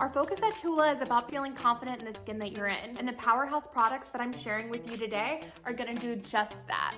Our focus at TULA is about feeling confident in the skin that you're in, and the powerhouse products that I'm sharing with you today are gonna do just that.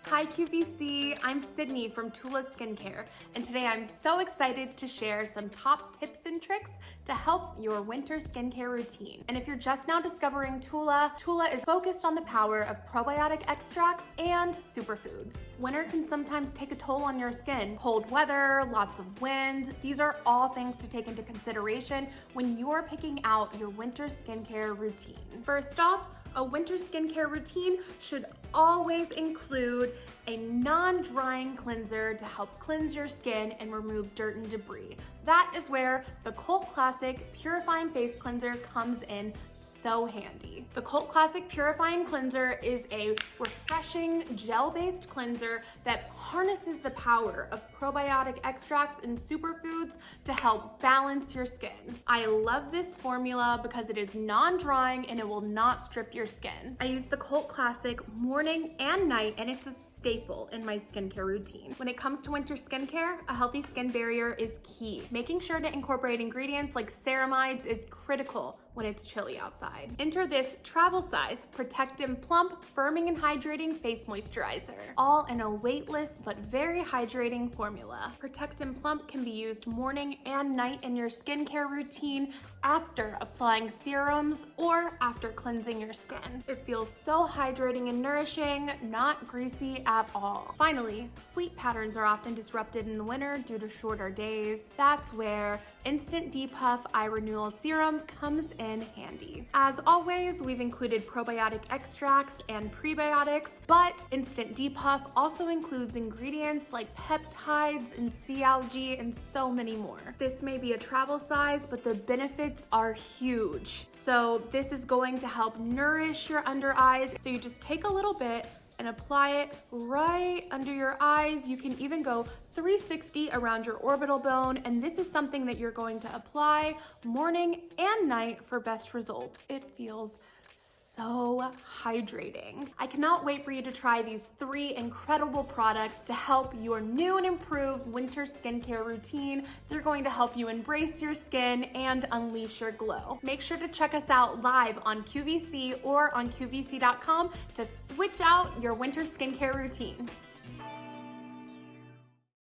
Hi QVC, I'm Sydney from TULA Skincare, and today I'm so excited to share some top tips and tricks to help your winter skincare routine. And if you're just now discovering TULA, TULA is focused on the power of probiotic extracts and superfoods. Winter can sometimes take a toll on your skin. Cold weather, lots of wind, these are all things to take into consideration when you're picking out your winter skincare routine. First off, a winter skincare routine should always include a non-drying cleanser to help cleanse your skin and remove dirt and debris. That is where the Cult Classic Purifying Face Cleanser comes in so handy. The Cult Classic Purifying Cleanser is a refreshing gel-based cleanser that harnesses the power of probiotic extracts and superfoods to help balance your skin. I love this formula because it is non-drying and it will not strip your skin. I use the Cult Classic morning and night, and it's a staple in my skincare routine. When it comes to winter skincare, a healthy skin barrier is key. Making sure to incorporate ingredients like ceramides is critical when it's chilly outside. Enter this travel size, Protect and Plump Firming and Hydrating Face Moisturizer, all in a weightless but very hydrating formula. Protect and Plump can be used morning and night in your skincare routine after applying serums or after cleansing your skin. It feels so hydrating and nourishing, not greasy at all. Finally, sleep patterns are often disrupted in the winter due to shorter days. That's where Instant Depuff Eye Renewal Serum comes in handy. As always, we've included probiotic extracts and prebiotics, but Instant Depuff also includes ingredients like peptides and sea algae and so many more. This may be a travel size, but the benefits are huge. So this is going to help nourish your under eyes. So you just take a little bit and apply it right under your eyes. You can even go 360 around your orbital bone, and this is something that you're going to apply morning and night for best results. It feels so hydrating. I cannot wait for you to try these 3 incredible products to help your new and improved winter skincare routine. They're going to help you embrace your skin and unleash your glow. Make sure to check us out live on QVC or on QVC.com to switch out your winter skincare routine.